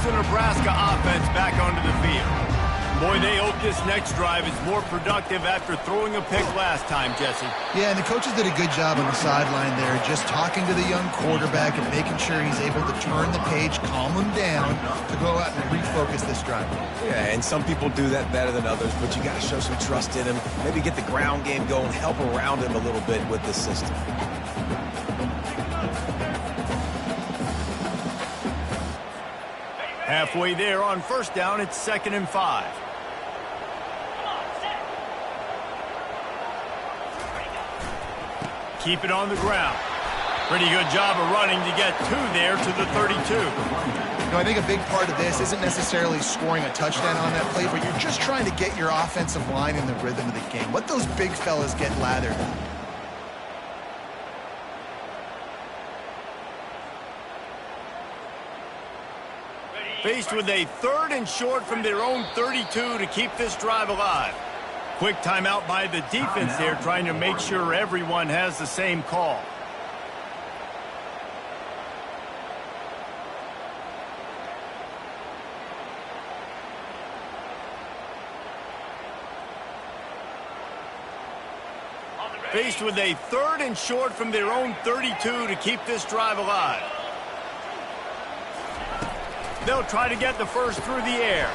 the Nebraska offense back onto the field. Boy, they hope this next drive is more productive after throwing a pick last time, Jesse. Yeah, and the coaches did a good job on the sideline there, just talking to the young quarterback and making sure he's able to turn the page, calm him down, to go out and refocus this drive. Yeah, and some people do that better than others, but you got to show some trust in him. Maybe get the ground game going, help around him a little bit with this system. Halfway there on first down, it's 2nd and 5. Keep it on the ground. Pretty good job of running to get 2 there to the 32. You know, I think a big part of this isn't necessarily scoring a touchdown on that play, but you're just trying to get your offensive line in the rhythm of the game. Let those big fellas get lathered up. Faced with a 3rd and short from their own 32 to keep this drive alive. Quick timeout by the defense there, trying to make sure everyone has the same call. Faced with a 3rd and short from their own 32 to keep this drive alive. They'll try to get the first through the air.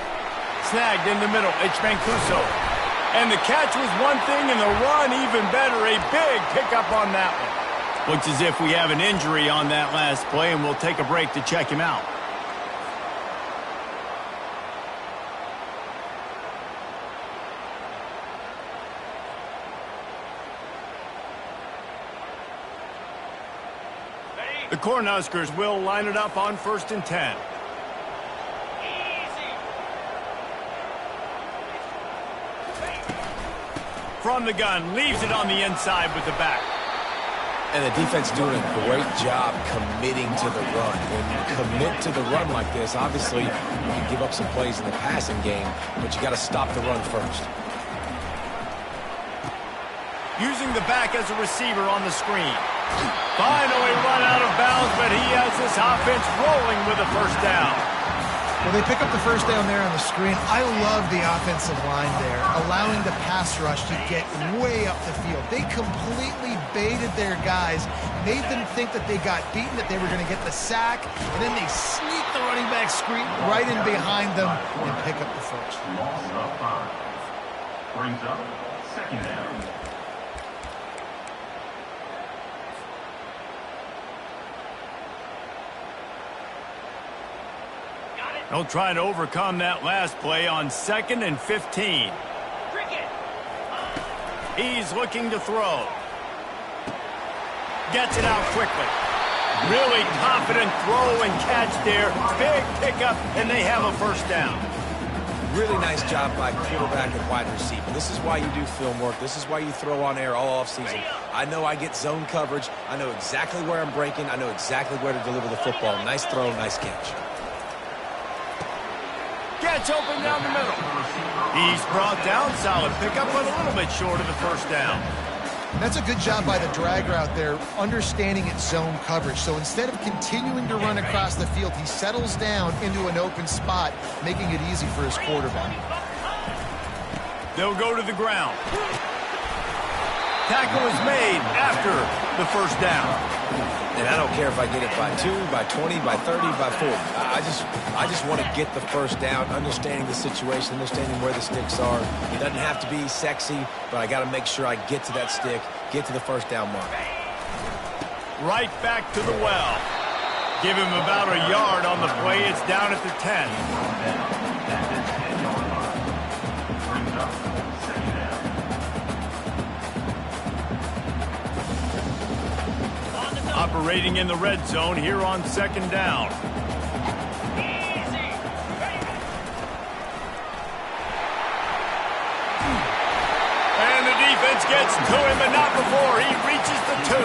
Snagged in the middle, it's Ncaa. And the catch was one thing, and the run even better. A big pickup on that one. Looks as if we have an injury on that last play, and we'll take a break to check him out. The Cornhuskers will line it up on 1st and 10. From the gun, leaves it on the inside with the back. And the defense doing a great job committing to the run. When you commit to the run like this, obviously you can give up some plays in the passing game, but you got to stop the run first. Using the back as a receiver on the screen. Finally run out of bounds, but he has this offense rolling with a first down. Well, they pick up the first down there on the screen. I love the offensive line there, allowing the pass rush to get way up the field. They completely baited their guys, made them think that they got beaten, that they were going to get the sack, and then they sneak the running back screen right in behind them and pick up the first. Loss of 5. Brings up 2nd down. They'll try to overcome that last play on 2nd and 15. He's looking to throw. Gets it out quickly. Really confident throw and catch there. Big pickup, and they have a first down. Really nice job by quarterback and wide receiver. This is why you do film work. This is why you throw on air all offseason. I know I get zone coverage. I know exactly where I'm breaking. I know exactly where to deliver the football. Nice throw, nice catch. Gets open down the middle. He's brought down. Solid pickup, but a little bit short of the first down. That's a good job by the drag route there, understanding its zone coverage. So instead of continuing to run across the field, he settles down into an open spot, making it easy for his quarterback. They'll go to the ground. Tackle is made after the first down. And I don't care if I get it by 2, by 20, by 30, by 40. I just want to get the first down, understanding the situation, understanding where the sticks are. It doesn't have to be sexy, but I got to make sure I get to that stick, get to the first down mark. Right back to the well. Give him about a yard on the play. It's down at the 10. Operating in the red zone here on 2nd down. And the defense gets to him, but not before he reaches the 2.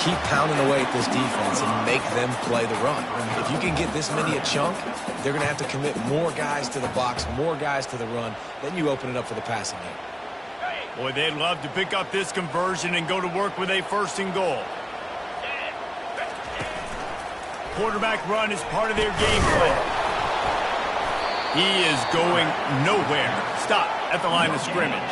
Keep pounding away at this defense and make them play the run. If you can get this many a chunk, they're going to have to commit more guys to the box, more guys to the run. Then you open it up for the passing game. Boy, they'd love to pick up this conversion and go to work with a 1st and goal. Quarterback run is part of their game plan. He is going nowhere. Stop at the line of scrimmage.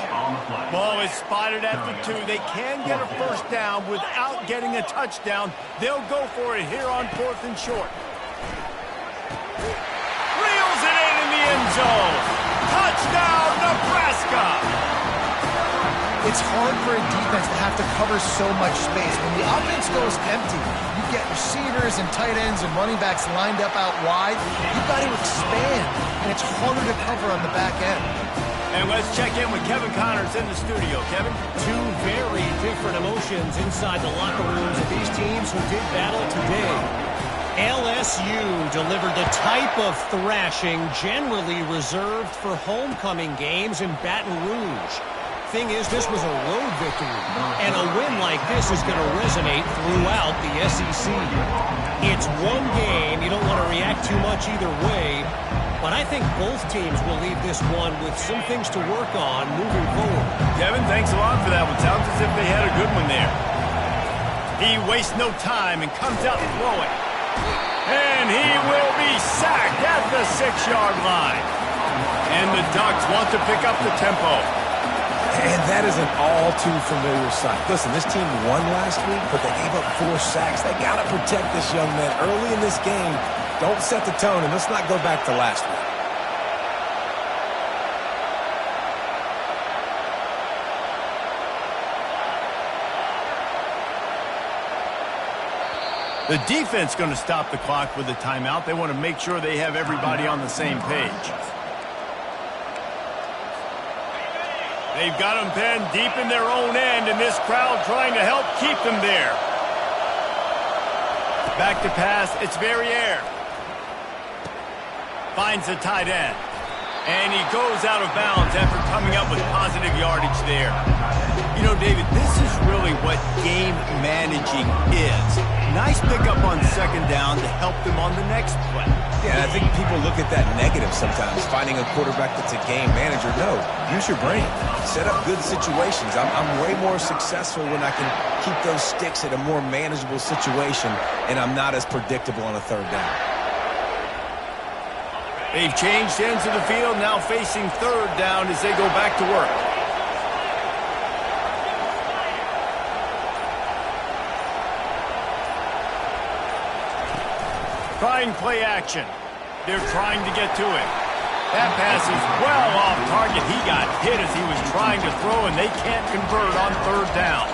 Ball is spotted at the 2. They can get a first down without getting a touchdown. They'll go for it here on 4th and short. Reels it in the end zone. Touchdown, Nebraska! It's hard for a defense to have to cover so much space. When the offense goes empty, you get receivers and tight ends and running backs lined up out wide. You've got to expand, and it's harder to cover on the back end. And let's check in with Kevin Connors in the studio. Kevin? Two very different emotions inside the locker rooms of these teams who did battle today. LSU delivered the type of thrashing generally reserved for homecoming games in Baton Rouge. Thing is, this was a road victory, and a win like this is going to resonate throughout the SEC. It's one game. You don't want to react too much either way, but I think both teams will leave this one with some things to work on moving forward. Kevin, thanks a lot for that one. Sounds as if they had a good one there. He wastes no time and comes out throwing. And he will be sacked at the 6-yard line. And the Ducks want to pick up the tempo. And that is an all-too-familiar sight. Listen, this team won last week, but they gave up 4 sacks. They got to protect this young man early in this game. Don't set the tone, and let's not go back to last week. The defense going to stop the clock with the timeout. They want to make sure they have everybody on the same page. They've got them pinned deep in their own end, and this crowd trying to help keep them there. Back to pass. It's Verrier. Finds the tight end. And he goes out of bounds after coming up with positive yardage there. You know, David, this is really what game managing is. Nice pickup on 2nd down to help them on the next play. Yeah, and I think people look at that negative sometimes, finding a quarterback that's a game manager. No, use your brain. Set up good situations. I'm way more successful when I can keep those sticks at a more manageable situation, and I'm not as predictable on a 3rd down. They've changed ends of the field, now facing 3rd down as they go back to work. Trying play action. They're trying to get to him. That pass is well off target. He got hit as he was trying to throw, and they can't convert on 3rd down.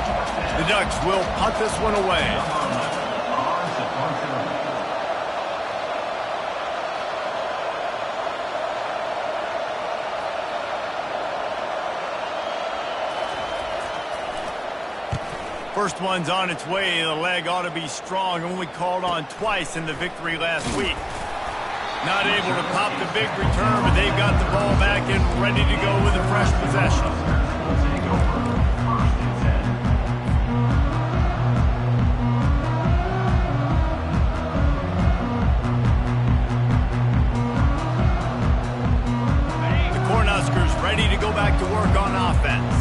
The Ducks will punt this one away. First one's on its way. The leg ought to be strong. Only called on twice in the victory last week. Not able to pop the big return, but they've got the ball back and ready to go with a fresh possession. The Cornhuskers ready to go back to work on offense.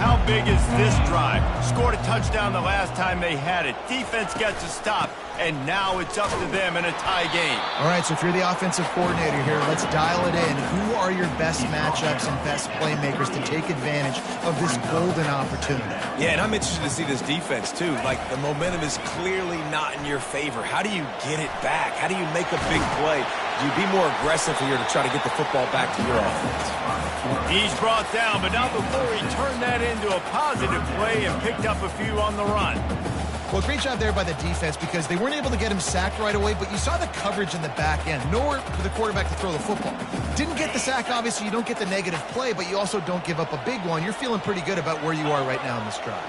How big is this drive? Scored a touchdown the last time they had it. Defense gets a stop, and now it's up to them in a tie game. All right, so if you're the offensive coordinator here, let's dial it in. Who are your best matchups and best playmakers to take advantage of this golden opportunity? Yeah, and I'm interested to see this defense, too. Like, the momentum is clearly not in your favor. How do you get it back? How do you make a big play? Do you be more aggressive here to try to get the football back to your offense? He's brought down, but not before he turned that into a positive play and picked up a few on the run. Well, great job there by the defense because they weren't able to get him sacked right away, but you saw the coverage in the back end. Nowhere for the quarterback to throw the football. Didn't get the sack, obviously. You don't get the negative play, but you also don't give up a big one. You're feeling pretty good about where you are right now in this drive.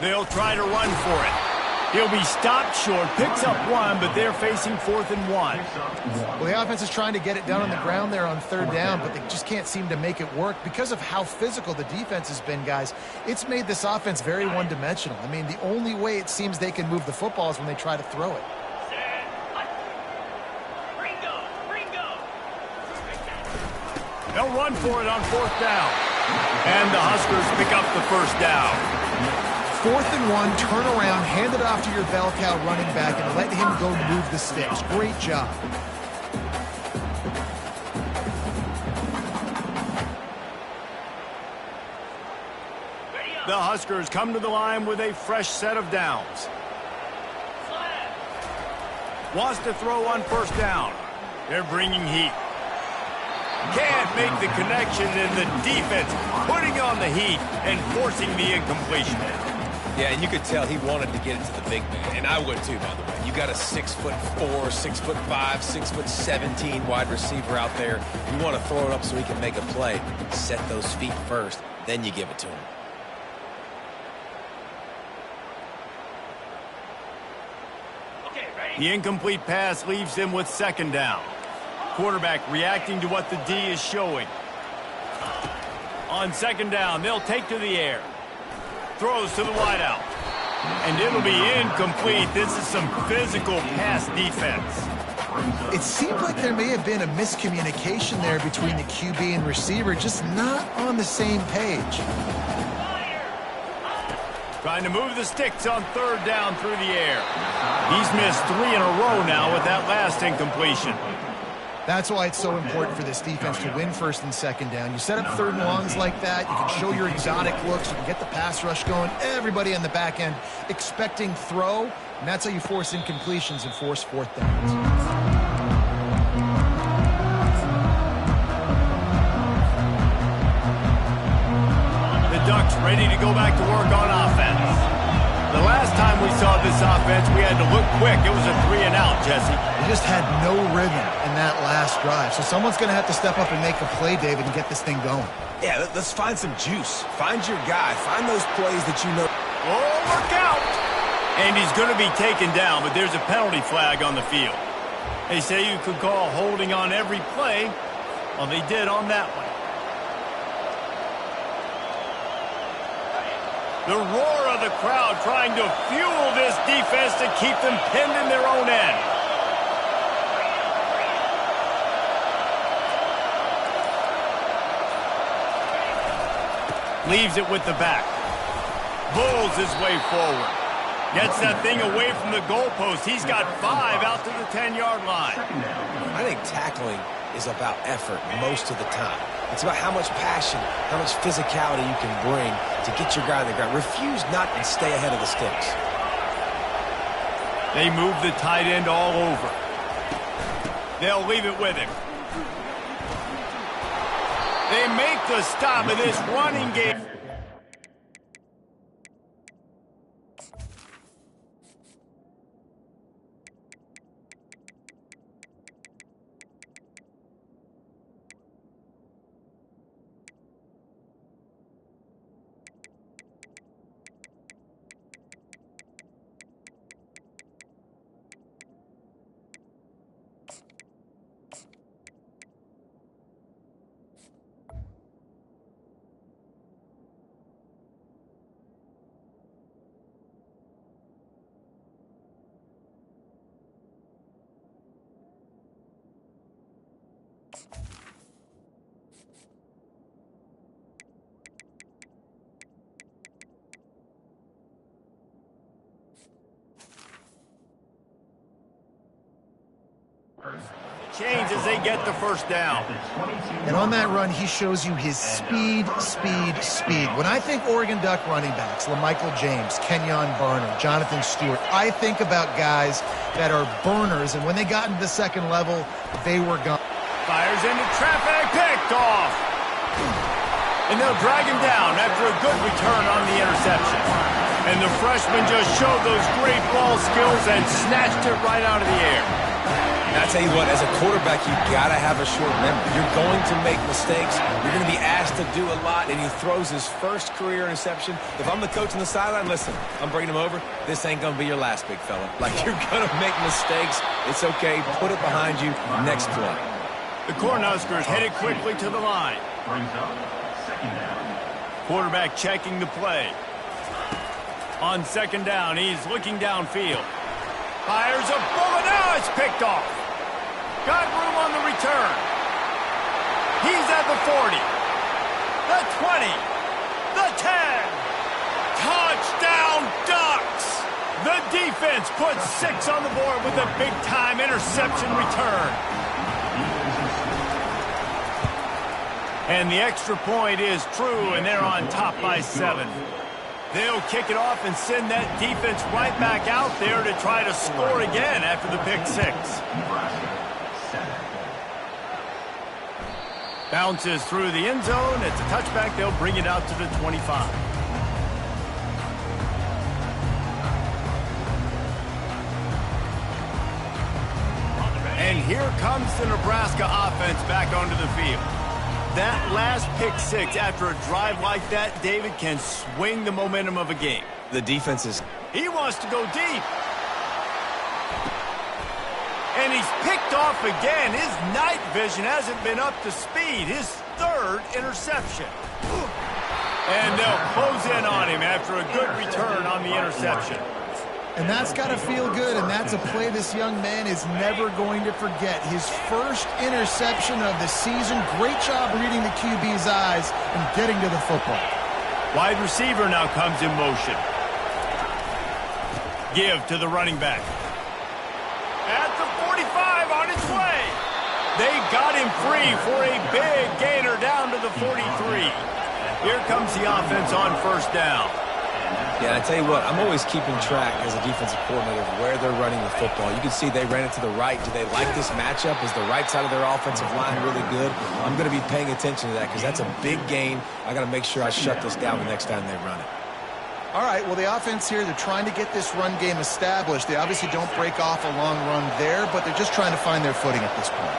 They'll try to run for it. He'll be stopped short, picks up 1, but they're facing 4th and 1. Well, the offense is trying to get it done on the ground there on 3rd down, but they just can't seem to make it work because of how physical the defense has been, guys. It's made this offense very one-dimensional. I mean, the only way it seems they can move the football is when they try to throw it. They'll run for it on 4th down. And the Huskers pick up the 1st down. 4th and 1, turn around, hand it off to your bell cow running back, and let him go move the sticks. Great job. The Huskers come to the line with a fresh set of downs. Wants to throw on 1st down. They're bringing heat. Can't make the connection, and the defense putting on the heat and forcing the incompletion. Yeah, and you could tell he wanted to get it to the big man, and I would too, by the way. You got a 6'4", 6'5", 6'17" wide receiver out there. You want to throw it up so he can make a play. Set those feet first, then you give it to him. The incomplete pass leaves him with 2nd down. Quarterback reacting to what the D is showing. On 2nd down, they'll take to the air. Throws to the wideout. And it'll be incomplete. This is some physical pass defense. It seemed like there may have been a miscommunication there between the QB and receiver, just not on the same page. Trying to move the sticks on 3rd down through the air. He's missed 3 in a row now with that last incompletion. That's why it's so important for this defense to win 1st and 2nd down. You set up 3rd and longs like that. You can show your exotic looks. You can get the pass rush going. Everybody on the back end expecting throw, and that's how you force incompletions and force 4th downs. Ducks ready to go back to work on offense. The last time we saw this offense, we had to look quick. It was a 3 and out, Jesse. They just had no rhythm in that last drive. So someone's going to have to step up and make a play, David, and get this thing going. Yeah, let's find some juice. Find your guy. Find those plays that you know. Oh, look out! And he's going to be taken down, but there's a penalty flag on the field. They say you could call holding on every play. Well, they did on that one. The roar of the crowd trying to fuel this defense to keep them pinned in their own end. Leaves it with the back. Bulls his way forward. Gets that thing away from the goalpost. He's got 5 out to the 10-yard line. I think tackling is about effort most of the time. It's about how much passion, how much physicality you can bring to get your guy on the ground. Refuse not to stay ahead of the sticks. They move the tight end all over. They'll leave it with him. They make the stop of this running game. Change as they get the 1st down. And on that run, he shows you his speed. When I think Oregon Duck running backs, LaMichael James, Kenyon Barner, Jonathan Stewart, I think about guys that are burners, and when they got into the 2nd level, they were gone. Fires into traffic, picked off. And they'll drag him down after a good return on the interception. And the freshman just showed those great ball skills and snatched it right out of the air. And I tell you what, as a quarterback, you got to have a short memory. You're going to make mistakes. You're going to be asked to do a lot, and he throws his first career interception. If I'm the coach on the sideline, listen, I'm bringing him over. This ain't going to be your last, big fella. Like, you're going to make mistakes. It's okay. Put it behind you. Next play. The Cornhuskers headed quickly to the line. Quarterback checking the play. On 2nd down, he's looking downfield. Fires a bullet. Now it's picked off. Got room on the return. He's at the 40. The 20. The 10. Touchdown The defense puts 6 on the board with a big-time interception return. And the extra point is true, and they're on top by 7. They'll kick it off and send that defense right back out there to try to score again after the pick 6. Bounces through the end zone. It's a touchback. They'll bring it out to the 25. And here comes the Nebraska offense back onto the field. That last pick 6 after a drive like that, David, can swing the momentum of a game. The defense is... He wants to go deep. And he's picked off again. His night vision hasn't been up to speed. His 3rd interception. And they'll close in on him after a good return on the interception. And that's got to feel good, and that's a play this young man is never going to forget. His first interception of the season. Great job reading the QB's eyes and getting to the football. Wide receiver now comes in motion. Give to the running back. At the 45 on its way. They got him free for a big gainer down to the 43. Here comes the offense on first down. Yeah, and I tell you what, I'm always keeping track as a defensive coordinator of where they're running the football. You can see they ran it to the right. Do they like this matchup? Is the right side of their offensive line really good? I'm going to be paying attention to that because that's a big gain. I got to make sure I shut this down the next time they run it. All right, well, the offense here, they're trying to get this run game established. They obviously don't break off a long run there, but they're just trying to find their footing at this point.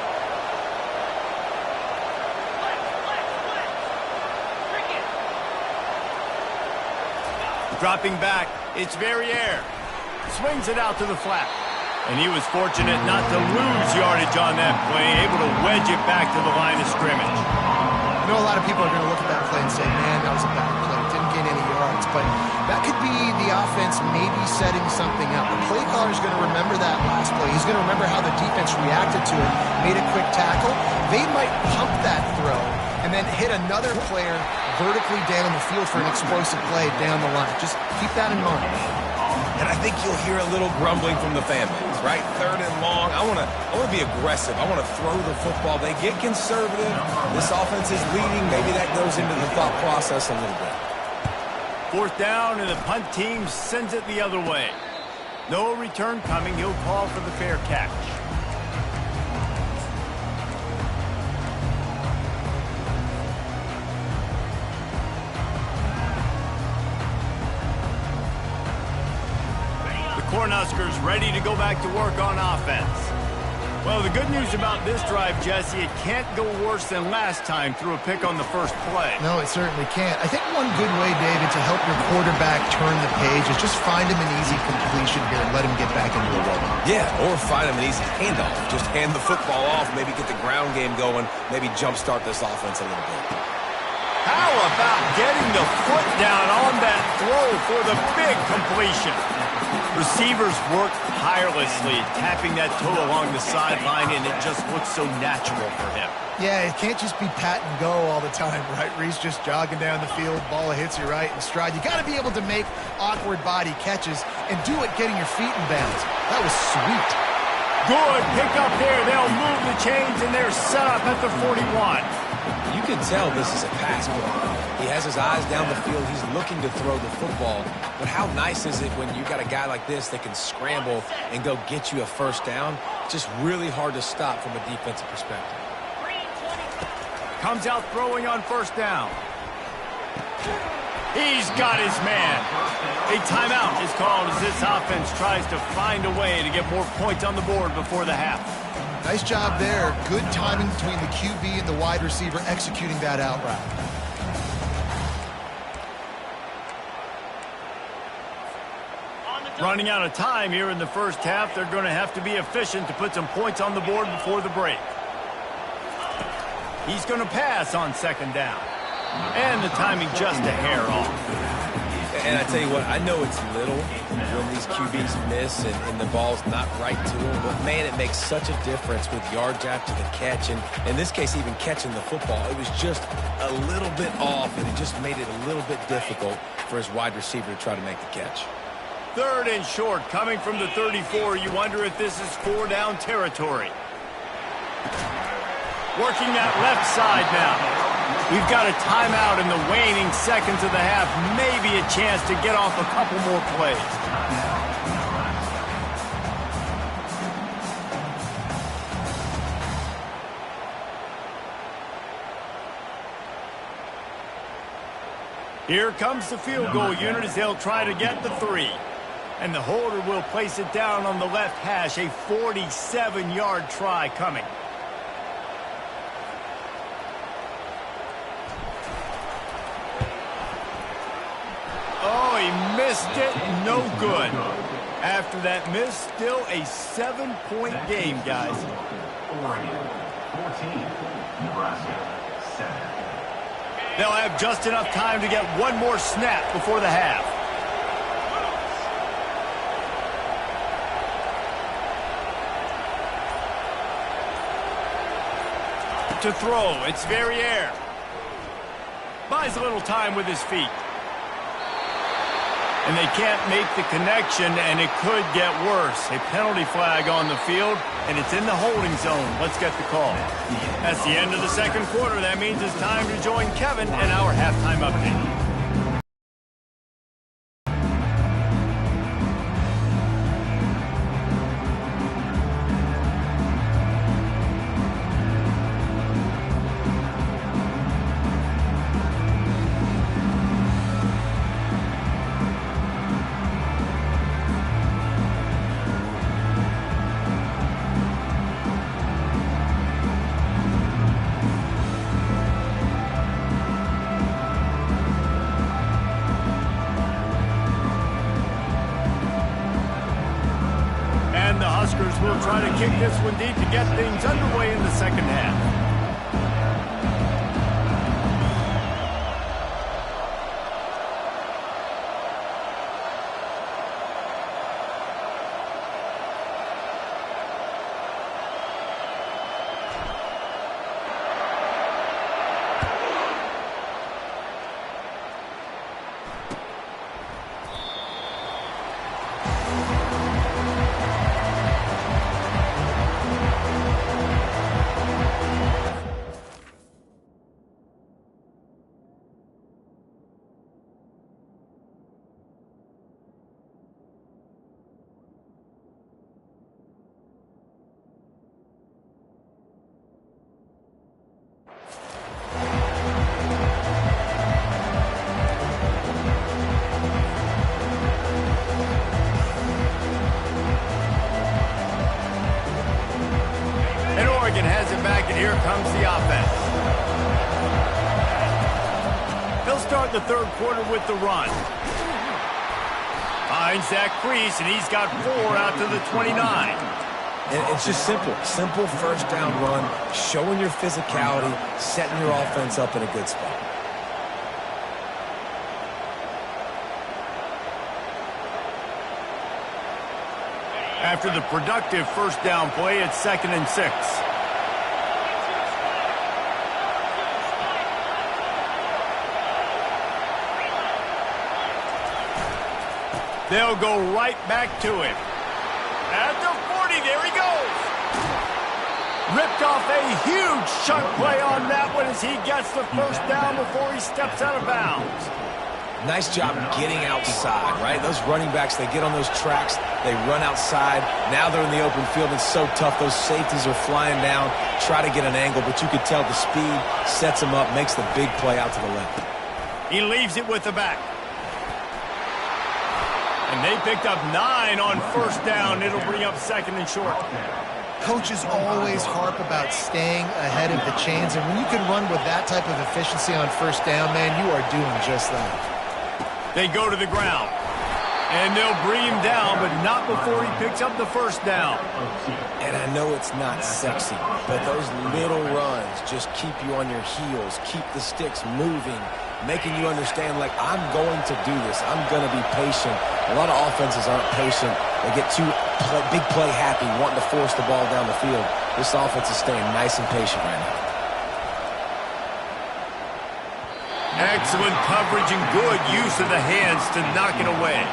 Dropping back, it's Verrier. Swings it out to the flat. And he was fortunate not to lose yardage on that play, able to wedge it back to the line of scrimmage. I know a lot of people are going to look at that play and say, man, that was a bad play. Didn't gain any yards. But that could be the offense maybe setting something up. The play caller is going to remember that last play. He's going to remember how the defense reacted to it, made a quick tackle. They might pump that throw and then hit another player vertically down the field for an explosive play down the line. Just keep that in mind. And I think you'll hear a little grumbling from the fan base, right? 3rd and long. I want to be aggressive. I want to throw the football. They get conservative. This offense is leading. Maybe that goes into the thought process a little bit. 4th down, and the punt team sends it the other way. No return coming. He'll call for the fair catch. Cornhuskers ready to go back to work on offense. Well, the good news about this drive, Jesse, it can't go worse than last time through a pick on the first play. No, it certainly can't. I think one good way, David, to help your quarterback turn the page is just find him an easy completion here and let him get back into the rhythm. Yeah, or find him an easy handoff. Just hand the football off, maybe get the ground game going, maybe jumpstart this offense a little bit. How about getting the foot down on that throw for the big completion? Receivers work tirelessly, tapping that toe along the sideline, and it just looks so natural for him. Yeah, it can't just be pat and go all the time, right? Reese just jogging down the field, ball hits you right in stride. You got to be able to make awkward body catches and do it getting your feet in bounds. That was sweet. Good pick up there. They'll move the chains, and they're set up at the 41. You can tell this is a pass play. He has his eyes down the field. He's looking to throw the football. But how nice is it when you got a guy like this that can scramble and go get you a first down? It's just really hard to stop from a defensive perspective. Comes out throwing on first down. He's got his man. A timeout is called as this offense tries to find a way to get more points on the board before the half. Nice job there. Good timing between the QB and the wide receiver executing that out route. Running out of time here in the first half. They're going to have to be efficient to put some points on the board before the break. He's going to pass on 2nd down. And the timing just a hair off. And I tell you what, I know it's little when these QBs miss and the ball's not right to them, but man, it makes such a difference with yards after the catch. And in this case, even catching the football, it was just a little bit off, and it just made it a little bit difficult for his wide receiver to try to make the catch. 3rd and short coming from the 34. You wonder if this is 4-down territory. Working that left side now. We've got a timeout in the waning seconds of the half. Maybe a chance to get off a couple more plays. Here comes the field goal unit as they'll try to get the 3. And the holder will place it down on the left hash. A 47-yard try coming. Oh, he missed it. No good. After that miss, still a 7-point game, guys. Oregon 14, Nebraska 7. They'll have just enough time to get one more snap before the half. To throw, it's very air. Buys a little time with his feet. And they can't make the connection, and it could get worse. A penalty flag on the field, and it's in the holding zone. Let's get the call. That's the end of the second quarter. That means it's time to join Kevin and our halftime update. Will try to kick this one deep to get things underway in the second half. Has it back, and here comes the offense. They'll start the third quarter with the run. Finds that crease, and he's got 4 out to the 29. And it's just simple. Simple first down run, showing your physicality, setting your offense up in a good spot. After the productive first down play, it's 2nd and 6. They'll go right back to him. At the 40, there he goes. Ripped off a huge chunk play on that one as he gets the first down before he steps out of bounds. Nice job getting outside, right? Those running backs, they get on those tracks, they run outside. Now they're in the open field. It's so tough. Those safeties are flying down, try to get an angle, but you could tell the speed sets him up, makes the big play out to the left. He leaves it with the back. And they picked up 9 on first down. It'll bring up 2nd and short. Coaches always harp about staying ahead of the chains, and when you can run with that type of efficiency on first down, man, you are doing just that. They go to the ground. And they'll bring him down, but not before he picks up the first down. And I know it's not sexy, but those little runs just keep you on your heels, keep the sticks moving, making you understand, like, I'm going to do this. I'm going to be patient. A lot of offenses aren't patient. They get too big play happy, wanting to force the ball down the field. This offense is staying nice and patient right now. Excellent coverage and good use of the hands to knock it away.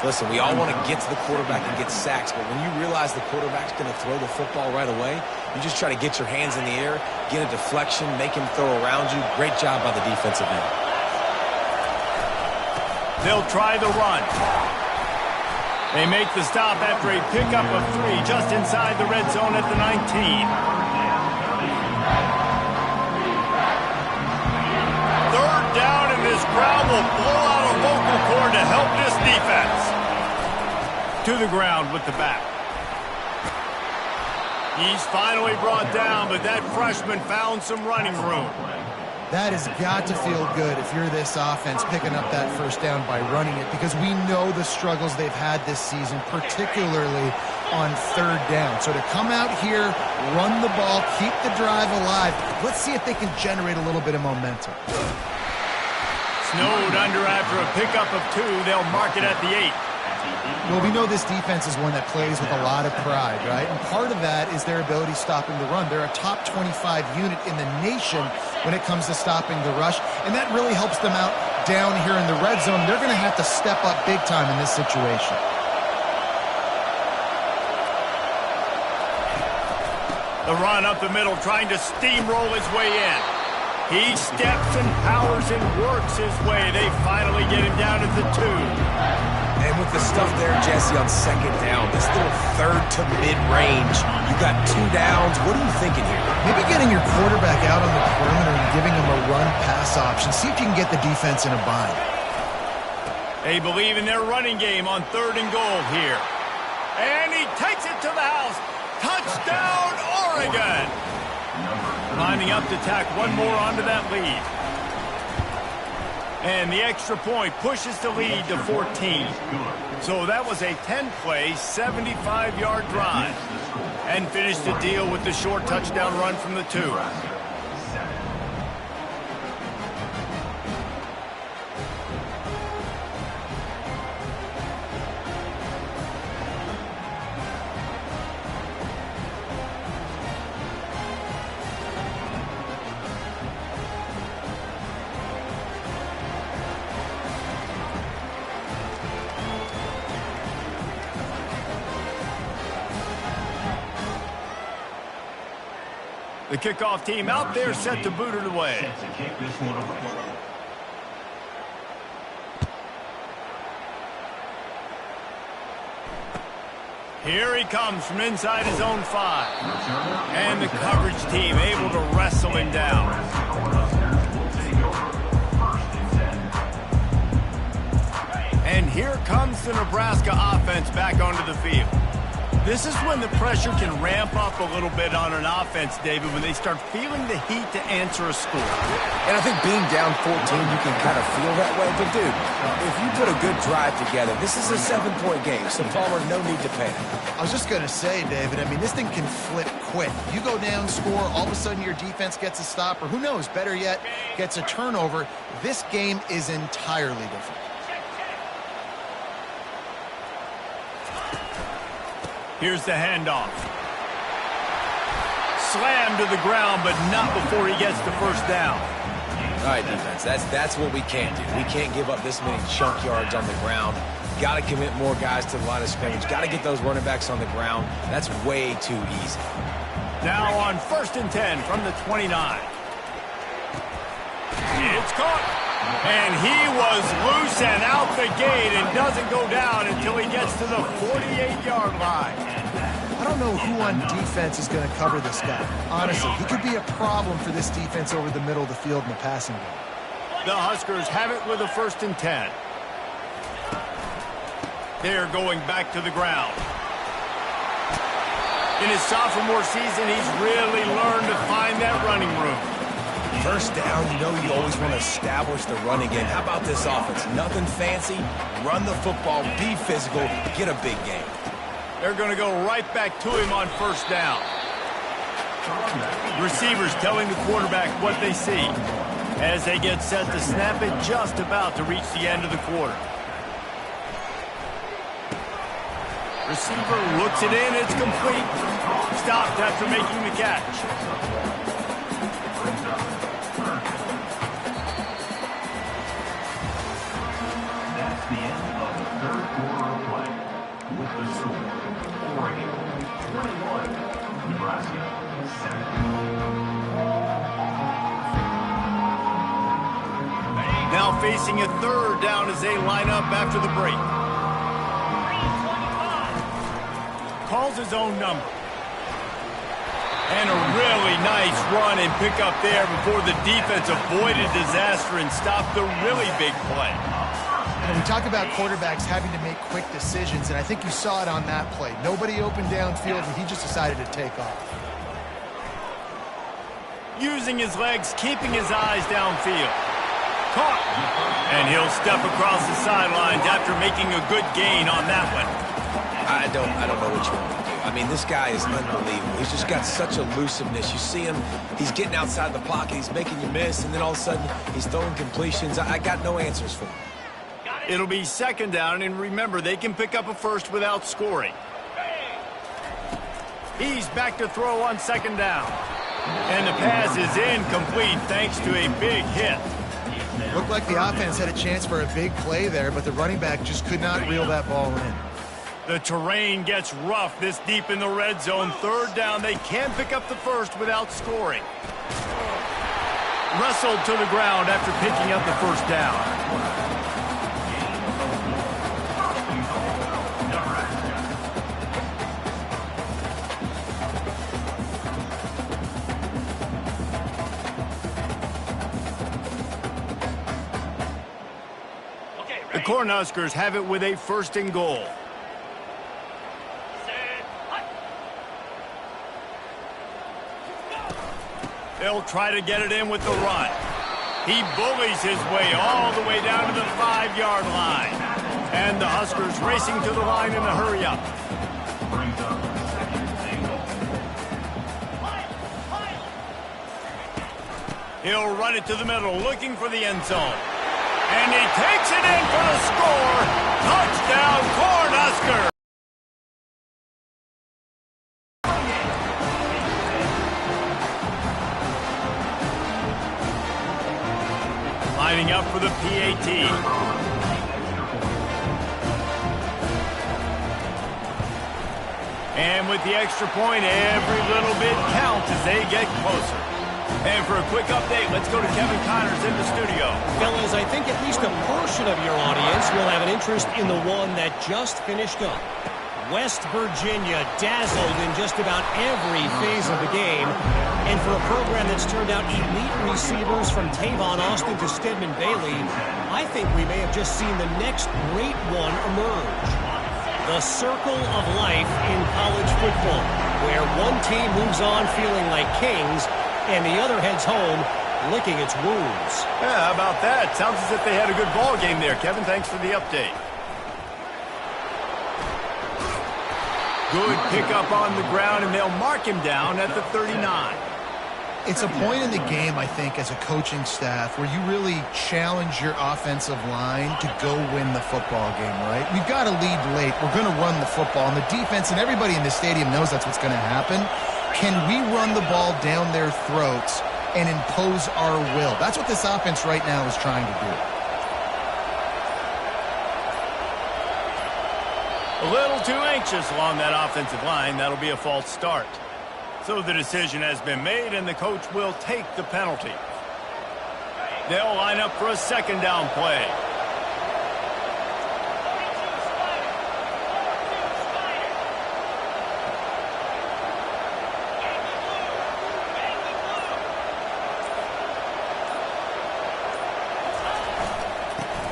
Listen, we all want to get to the quarterback and get sacks, but when you realize the quarterback's going to throw the football right away, you just try to get your hands in the air, get a deflection, make him throw around you. Great job by the defensive end. They'll try the run. They make the stop after a pickup of 3 just inside the red zone at the 19. Third down, and this crowd will blow out a vocal cord to help this defense. To the ground with the back. He's finally brought down, but that freshman found some running room. That has got to feel good if you're this offense picking up that first down by running it, because we know the struggles they've had this season, particularly on third down. So to come out here, run the ball, keep the drive alive, let's see if they can generate a little bit of momentum. Snowed under after a pickup of 2. They'll mark it at the 8. Well, we know this defense is one that plays with a lot of pride, right? And part of that is their ability stopping the run. They're a top 25 unit in the nation when it comes to stopping the rush, and that really helps them out down here in the red zone. They're going to have to step up big time in this situation. The run up the middle, trying to steamroll his way in. He steps and powers and works his way. They finally get him down at the 2. And with the stuff there, Jesse, on second down, this little third to mid-range, you got 2 downs. What are you thinking here? Maybe getting your quarterback out on the perimeter and giving him a run-pass option. See if you can get the defense in a bind. They believe in their running game on 3rd and goal here. And he takes it to the house. Touchdown, Oregon! Lining up to tack one more onto that lead. And the extra point pushes the lead to 14. So that was a 10-play, 75-yard drive. And finished the deal with the short touchdown run from the 2. The kickoff team out there set to boot it away. Here he comes from inside his own 5. And the coverage team able to wrestle him down. And here comes the Nebraska offense back onto the field. This is when the pressure can ramp up a little bit on an offense, David, when they start feeling the heat to answer a score. And I think being down 14, you can kind of feel that way. But, dude, if you put a good drive together, this is a 7-point game, so Palmer, no need to panic. I was just going to say, David, I mean, this thing can flip quick. You go down, score, all of a sudden your defense gets a stop, or who knows, better yet, gets a turnover. This game is entirely different. Here's the handoff. Slammed to the ground, but not before he gets the first down. All right, defense, that's what we can't do. We can't give up this many chunk yards on the ground. Got to commit more guys to the line of scrimmage. Got to get those running backs on the ground. That's way too easy. Now on 1st and 10 from the 29. It's caught. And he was loose and out the gate and doesn't go down until he gets to the 48-yard line. I don't know who on defense is going to cover this guy. Honestly, he could be a problem for this defense over the middle of the field in the passing game. The Huskers have it with a 1st and 10. They're going back to the ground. In his sophomore season, he's really learned to find that running room. First down, you know you always want to establish the running game. How about this offense? Nothing fancy. Run the football, be physical, get a big game. They're going to go right back to him on 1st down. Receivers telling the quarterback what they see as they get set to snap it, just about to reach the end of the quarter. Receiver looks it in, it's complete. Stopped after making the catch. That's the end of the 3rd quarter. facing a third down as they line up after the break. Calls his own number. And a really nice run and pick up there before the defense avoided disaster and stopped the really big play. And we talk about quarterbacks having to make quick decisions, and I think you saw it on that play. Nobody open downfield, and he just decided to take off. Using his legs, keeping his eyes downfield. Caught. And he'll step across the sidelines after making a good gain on that one. I don't know what you want to do. I mean, this guy is unbelievable. He's just got such elusiveness. You see him, he's getting outside the pocket, he's making you miss, and then all of a sudden, he's throwing completions. I got no answers for him. It'll be second down, and remember, they can pick up a first without scoring. He's back to throw on second down. And the pass is incomplete thanks to a big hit. Looked like the offense had a chance for a big play there, but the running back just could not reel that ball in. The terrain gets rough this deep in the red zone. Third down, they can pick up the first without scoring. Wrestled to the ground after picking up the first down. The Cornhuskers have it with a first and goal. They'll try to get it in with the run. He bullies his way all the way down to the 5-yard line. And the Huskers racing to the line in a hurry-up. He'll run it to the middle, looking for the end zone. And he takes it in for the score. Touchdown, Cornhuskers! Lining up for the PAT. And with the extra point, every little bit counts as they get closer. And for a quick update, let's go to Kevin Connors in the studio. Fellas, I think at least a portion of your audience will have an interest in the one that just finished up. West Virginia dazzled in just about every phase of the game. And for a program that's turned out elite receivers from Tavon Austin to Stedman Bailey, I think we may have just seen the next great one emerge. The circle of life in college football, where one team moves on feeling like kings and the other heads home licking its wounds. Yeah, how about that? Sounds as if they had a good ball game there, Kevin. Thanks for the update. Good pickup on the ground, and they'll mark him down at the 39. It's a point in the game, I think, as a coaching staff where you really challenge your offensive line to go win the football game, right? We've got to lead late. We're going to run the football, and the defense and everybody in the stadium knows that's what's going to happen. Can we run the ball down their throats and impose our will? That's what this offense right now is trying to do. A little too anxious along that offensive line. That'll be a false start. So the decision has been made, and the coach will take the penalty. They'll line up for a second down play.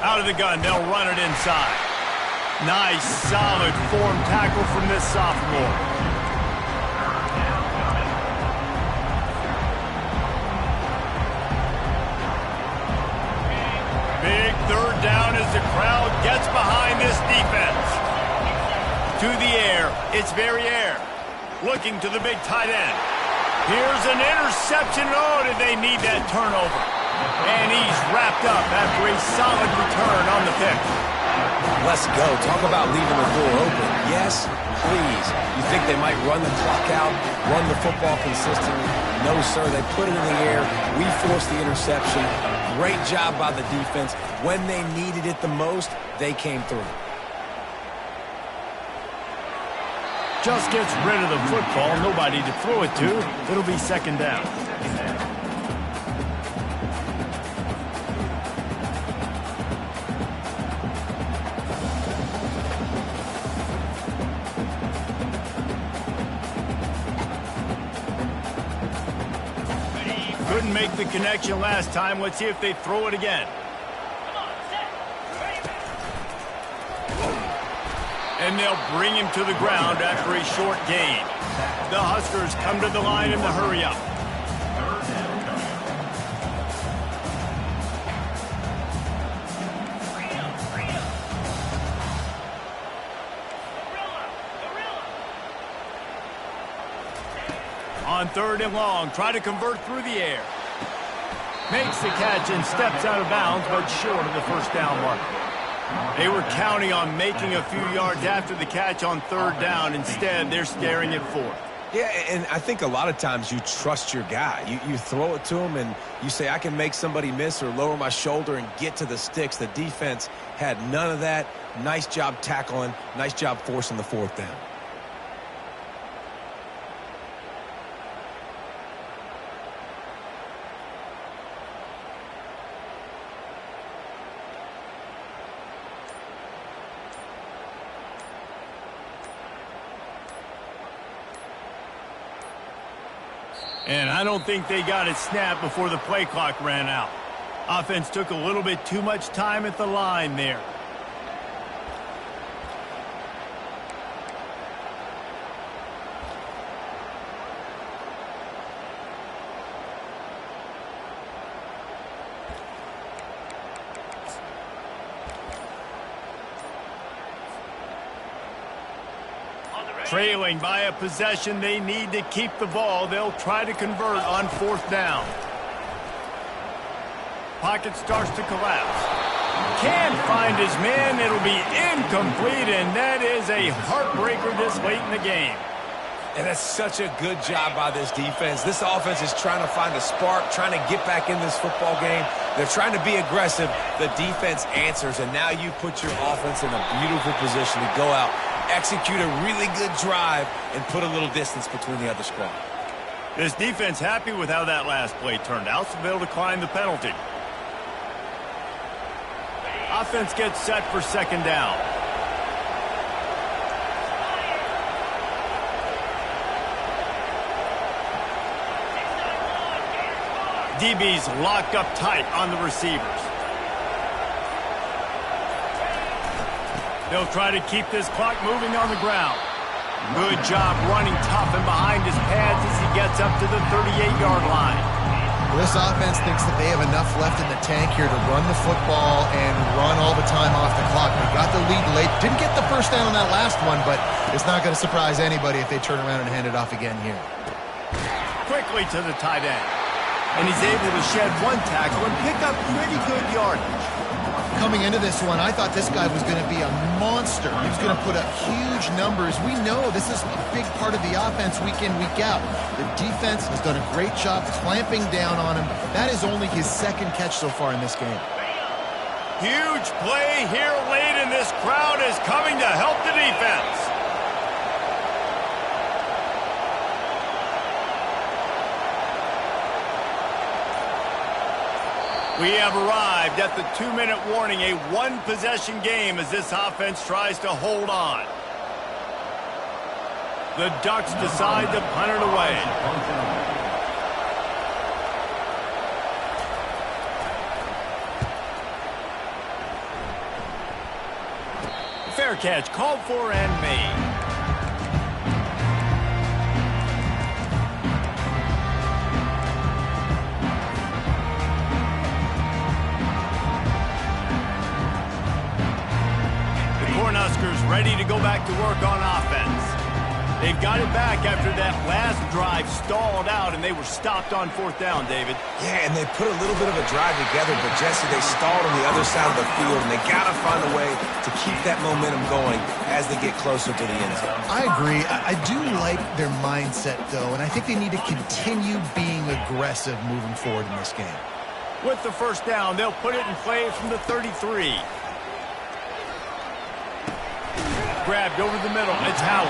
Out of the gun, they'll run it inside. Nice, solid form tackle from this sophomore. Big third down as the crowd gets behind this defense. To the air, it's Verrier. Looking to the big tight end. Here's an interception. Oh, did they need that turnover? And he's wrapped up after a solid return on the pick. Let's go. Talk about leaving the door open. Yes, please. You think they might run the clock out, run the football consistently? No, sir. They put it in the air. We forced the interception. Great job by the defense. When they needed it the most, they came through. Just gets rid of the football. Nobody to throw it to. It'll be second down. Couldn't make the connection last time. Let's see if they throw it again. And they'll bring him to the ground after a short gain. The Huskers come to the line in the hurry-up. On 3rd and long, try to convert through the air. Makes the catch and steps out of bounds, but short of the first down mark. They were counting on making a few yards after the catch on 3rd down. Instead, they're staring at 4th. Yeah, and I think a lot of times you trust your guy. You throw it to him, and you say, I can make somebody miss or lower my shoulder and get to the sticks. The defense had none of that. Nice job tackling. Nice job forcing the 4th down. And I don't think they got it snapped before the play clock ran out. Offense took a little bit too much time at the line there. Trailing by a possession, they need to keep the ball. They'll try to convert on 4th down. Pocket starts to collapse. Can't find his man. It'll be incomplete, and that is a heartbreaker this late in the game. And that's such a good job by this defense. This offense is trying to find a spark, trying to get back in this football game. They're trying to be aggressive. The defense answers, and now you put your offense in a beautiful position to go out, execute a really good drive, and put a little distance between the other squad. This defense happy with how that last play turned out, so they'll decline the penalty. Offense gets set for 2nd down. DB's locked up tight on the receivers. They'll try to keep this clock moving on the ground. Good job running tough and behind his pads as he gets up to the 38-yard line. Well, this offense thinks that they have enough left in the tank here to run the football and run all the time off the clock. They got the lead late. Didn't get the first down on that last one, but it's not going to surprise anybody if they turn around and hand it off again here. Quickly to the tight end. And he's able to shed one tackle and pick up pretty good yardage. Coming into this one, I thought this guy was going to be a monster. He was going to put up huge numbers. We know this is a big part of the offense week in, week out. The defense has done a great job clamping down on him. That is only his 2nd catch so far in this game. Huge play here late, and this crowd is coming to help the defense. We have arrived at the 2-minute warning, a 1-possession game as this offense tries to hold on. The Ducks decide to punt it away. Fair catch called for and made. Huskers ready to go back to work on offense. They've got it back after that last drive stalled out, and they were stopped on 4th down, David. Yeah, and they put a little bit of a drive together, but Jesse, they stalled on the other side of the field, and they got to find a way to keep that momentum going as they get closer to the end zone. I agree. I do like their mindset, though, and I think they need to continue being aggressive moving forward in this game. With the first down, they'll put it in play from the 33. Grabbed over the middle. It's Howard.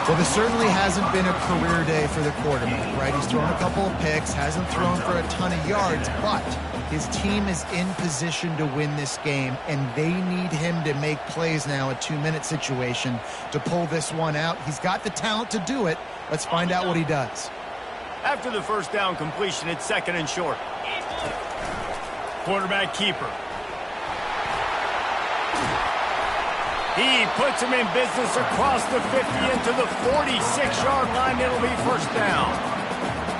Well, this certainly hasn't been a career day for the quarterback, right? He's thrown a couple of picks, hasn't thrown for a ton of yards, but his team is in position to win this game, and they need him to make plays now, a 2-minute situation, to pull this one out. He's got the talent to do it. Let's find out what he does. After the first down completion, it's 2nd and short. Quarterback keeper. He puts him in business across the 50 into the 46-yard line. It'll be first down.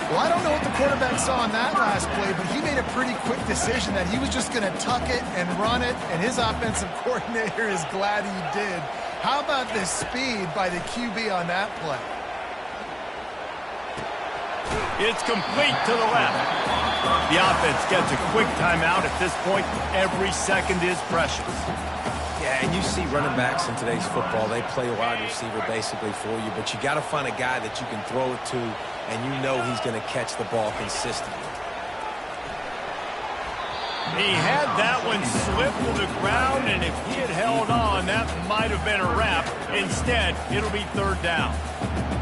Well, I don't know what the quarterback saw on that last play, but he made a pretty quick decision that he was just going to tuck it and run it, and his offensive coordinator is glad he did. How about the speed by the QB on that play? It's complete to the left. The offense gets a quick timeout at this point. Every second is precious. Yeah, and you see running backs in today's football, they play wide receiver basically for you, but you got to find a guy that you can throw it to, and you know he's going to catch the ball consistently. He had that one slip to the ground, and if he had held on, that might have been a wrap. Instead, it'll be 3rd down.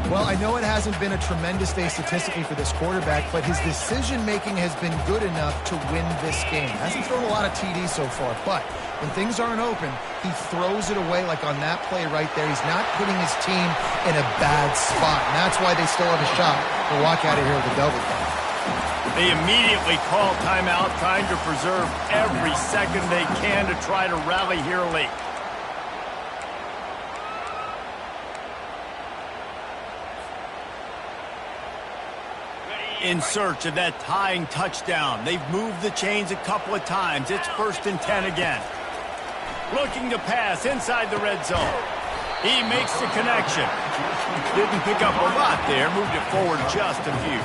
Well, I know it hasn't been a tremendous day statistically for this quarterback, but his decision-making has been good enough to win this game. Hasn't thrown a lot of TDs so far, but when things aren't open, he throws it away like on that play right there. He's not putting his team in a bad spot, and that's why they still have a shot to walk out of here with a double. They immediately call timeout, trying to preserve every second they can to try to rally here late. In search of that tying touchdown. They've moved the chains a couple of times. It's 1st and 10 again. Looking to pass inside the red zone. He makes the connection. Didn't pick up a lot there. Moved it forward just a few.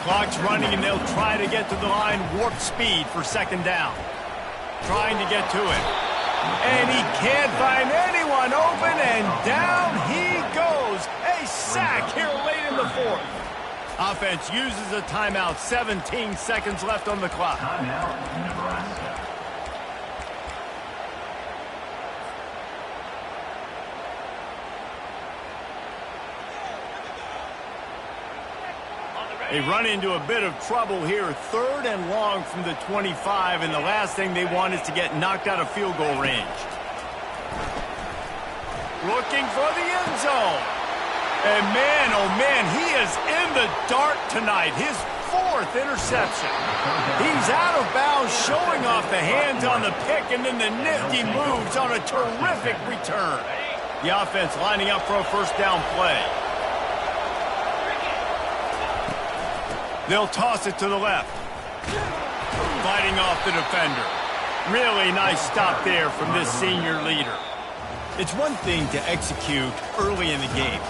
Clock's running, and they'll try to get to the line. Warp speed for 2nd down. Trying to get to it. And he can't find anyone open, and down he goes. A sack here late in the 4th. Offense uses a timeout. 17 seconds left on the clock. Timeout, Nebraska. They run into a bit of trouble here. 3rd and long from the 25, and the last thing they want is to get knocked out of field goal range. Looking for the end zone. And man, oh man, he is in the dark tonight. His 4th interception. He's out of bounds, showing off the hands on the pick, and then the nifty moves on a terrific return. The offense lining up for a first down play. They'll toss it to the left. Fighting off the defender. Really nice stop there from this senior leader. It's one thing to execute early in the game.